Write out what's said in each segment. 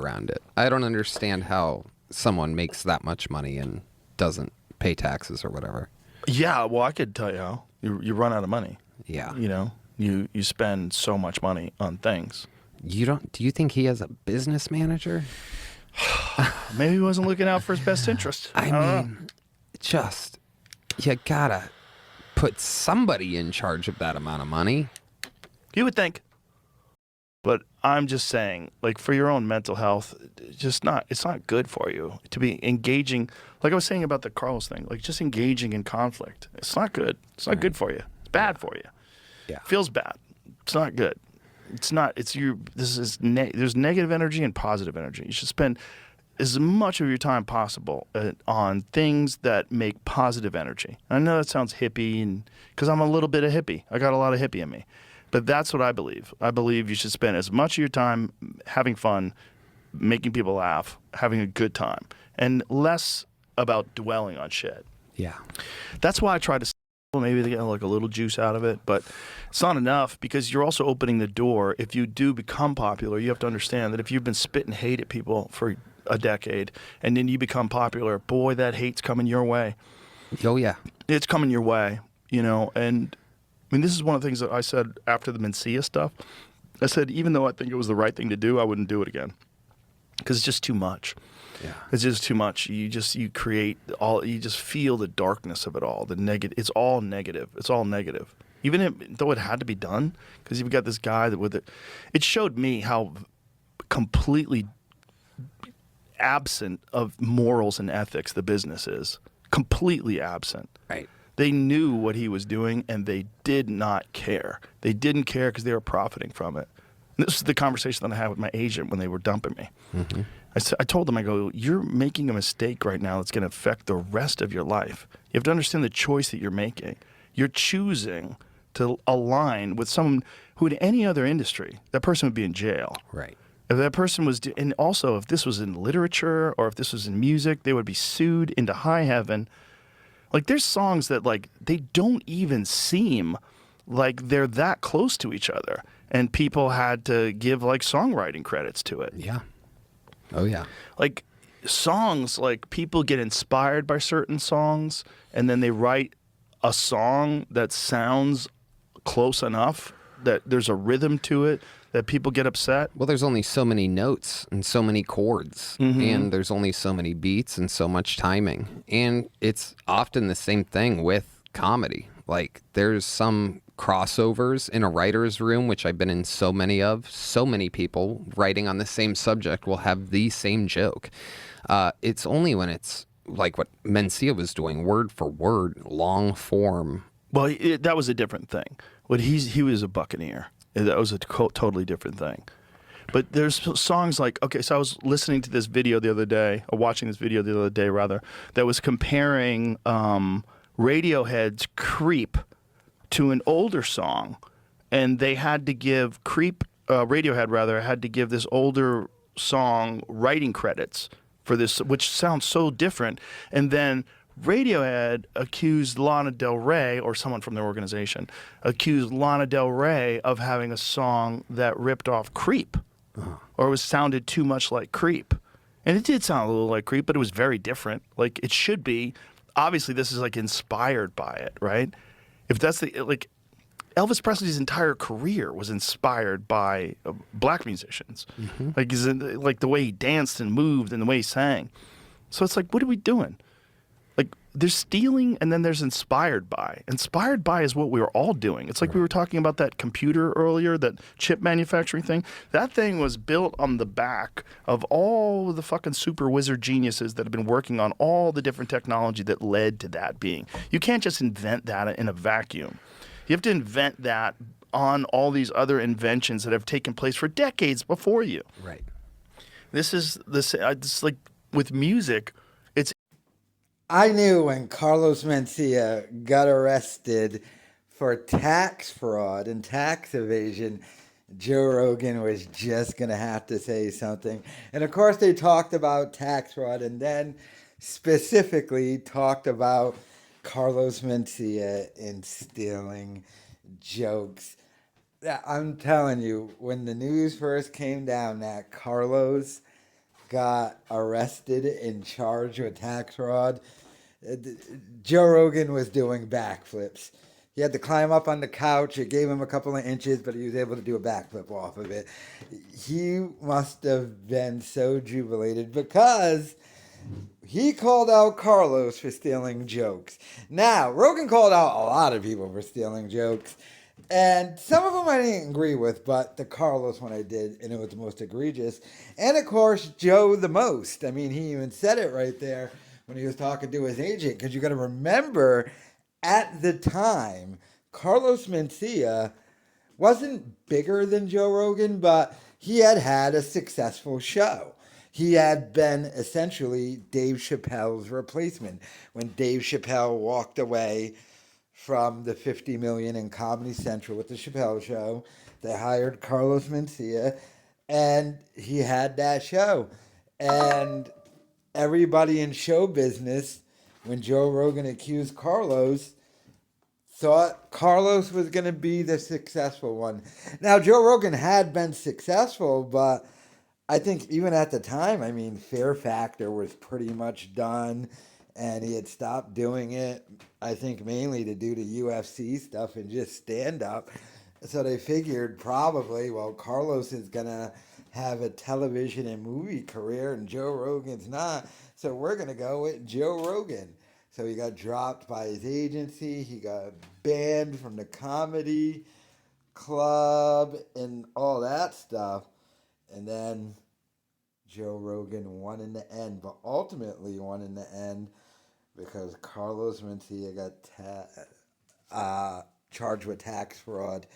around it. I don't understand how someone makes that much money and doesn't pay taxes or whatever. Yeah, well, I could tell you how. You run out of money. Yeah. You know, you spend so much money on things. Do you think he has a business manager? Maybe he wasn't looking out for his best interest. I mean, just, you gotta put somebody in charge of that amount of money. You would think. But I'm just saying, like, for your own mental health, it's not good for you to be engaging, like I was saying about the Carlos thing, like just engaging in conflict. It's not good. It's not good for you. It's bad for you. Yeah. Feels bad. It's not good. It's not, there's negative energy and positive energy. You should spend as much of your time possible on things that make positive energy. I know that sounds hippie, and because I'm a little bit of hippie. I got a lot of hippie in me. But that's what I believe. I believe you should spend as much of your time having fun, making people laugh, having a good time, and less about dwelling on shit. Yeah. That's why I try to maybe they get like a little juice out of it, but it's not enough because you're also opening the door. If you do become popular, you have to understand that if you've been spitting hate at people for a decade and then you become popular, boy, that hate's coming your way. Oh, yeah. It's coming your way, you know, and I mean, this is one of the things that I said after the Mencia stuff. I said, even though I think it was the right thing to do, I wouldn't do it again because it's just too much. Yeah. It's just too much. You just feel the darkness of it all. The negative. It's all negative. It's all negative. Even though it had to be done, because you've got this guy that with it. It showed me how completely absent of morals and ethics the business is. Completely absent. Right. They knew what he was doing, and they did not care. They didn't care because they were profiting from it. And this is the conversation that I had with my agent when they were dumping me. Mm-hmm. I told them, I go, you're making a mistake right now that's going to affect the rest of your life. You have to understand the choice that you're making. You're choosing to align with someone who in any other industry, that person would be in jail. Right. If that person was, and also if this was in literature or if this was in music, they would be sued into high heaven. Like there's songs that like they don't even seem like they're that close to each other, and people had to give like songwriting credits to it. Yeah. Oh yeah. Like songs, like people get inspired by certain songs, and then they write a song that sounds close enough that there's a rhythm to it that people get upset. Well, there's only so many notes and so many chords, and there's only so many beats and so much timing. And it's often the same thing with comedy. Like there's some crossovers in a writer's room, which I've been in so many of. So many people writing on the same subject will have the same joke. It's only when it's like what Mencia was doing, word for word, long form. Well, that was a different thing. But he was a buccaneer. That was a totally different thing. But there's songs like, okay, so I was listening to this video the other day, or watching this video the other day, rather, that was comparing Radiohead's Creep to an older song. And they had to give Radiohead, rather, had to give this older song writing credits for this, which sounds so different. And then Radiohead accused Lana Del Rey, or someone from their organization, accused Lana Del Rey of having a song that ripped off Creep, or sounded too much like Creep. And it did sound a little like Creep, but it was very different. Like it should be. Obviously, this is like inspired by it, right? If that's like Elvis Presley's entire career was inspired by black musicians, like the way he danced and moved and the way he sang. So it's like, what are we doing? Like there's stealing and then there's inspired by. Inspired by is what we were all doing. It's like we were talking about that computer earlier, that chip manufacturing thing. That thing was built on the back of all the fucking super wizard geniuses that have been working on all the different technology that led to that being. You can't just invent that in a vacuum. You have to invent that on all these other inventions that have taken place for decades before you. Right. This is like with music. I knew when Carlos Mencia got arrested for tax fraud and tax evasion, Joe Rogan was just going to have to say something. And of course, they talked about tax fraud and then specifically talked about Carlos Mencia and stealing jokes. I'm telling you, when the news first came down that Carlos got arrested and charged with tax fraud. Joe Rogan was doing backflips. He had to climb up on the couch. It gave him a couple of inches, but he was able to do a backflip off of it. He must have been so jubilated because he called out Carlos for stealing jokes. Now, Rogan called out a lot of people for stealing jokes. And some of them I didn't agree with, but the Carlos one I did, and it was the most egregious. And of course, Joe the most. I mean, he even said it right there when he was talking to his agent, because you got to remember, at the time, Carlos Mencia wasn't bigger than Joe Rogan, but he had had a successful show. He had been essentially Dave Chappelle's replacement. When Dave Chappelle walked away from the $50 million in Comedy Central with the Chappelle Show, they hired Carlos Mencia, and he had that show. And everybody in show business, when Joe Rogan accused Carlos, thought Carlos was going to be the successful one. Now, Joe Rogan had been successful, but I think even at the time, I mean, Fear Factor was pretty much done, and he had stopped doing it, I think mainly to do the UFC stuff and just stand up. So they figured probably, well, Carlos is going to have a television and movie career and Joe Rogan's not. So we're going to go with Joe Rogan. So he got dropped by his agency. He got banned from the comedy club and all that stuff. And then Joe Rogan won in the end, but ultimately won in the end because Carlos Mencia got charged with tax fraud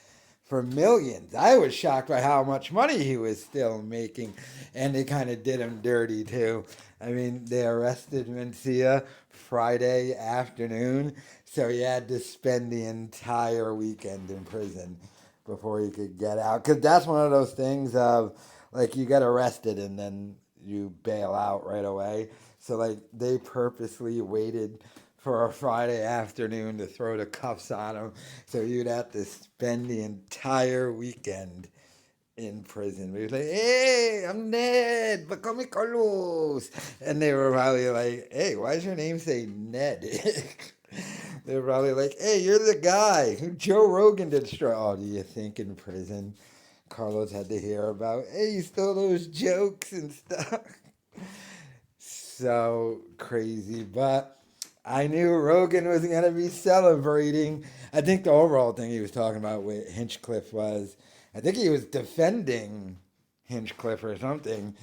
for millions. I was shocked by how much money he was still making, and they kind of did him dirty too. I mean, they arrested Mencia Friday afternoon, so he had to spend the entire weekend in prison before he could get out. Because that's one of those things of, like, you get arrested and then you bail out right away. So, like, they purposely waited for a Friday afternoon to throw the cuffs on him, so you'd have to spend the entire weekend in prison. We was like, hey, I'm Ned, but call me Carlos. And they were probably like, hey, why does your name say Ned? They were probably like, hey, you're the guy who Joe Rogan destroyed. Oh, do you think in prison Carlos had to hear about, hey, you stole those jokes and stuff? So crazy, but I knew Rogan was going to be celebrating. I think the overall thing he was talking about with Hinchcliffe was, I think he was defending Hinchcliffe or something.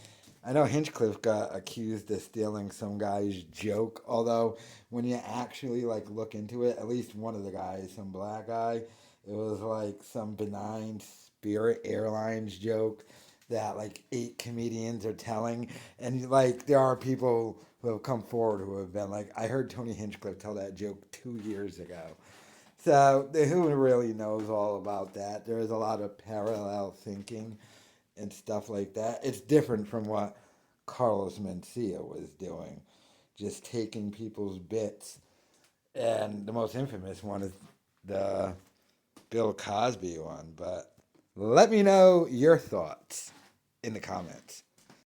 I know Hinchcliffe got accused of stealing some guy's joke, although when you actually like look into it, at least one of the guys, some black guy, it was like some benign Spirit Airlines joke that like 8 comedians are telling, and like there are people who have come forward who have been like, I heard Tony Hinchcliffe tell that joke 2 years ago. So who really knows all about that? There's a lot of parallel thinking and stuff like that. It's different from what Carlos Mencia was doing, just taking people's bits. And the most infamous one is the Bill Cosby one. But let me know your thoughts in the comments.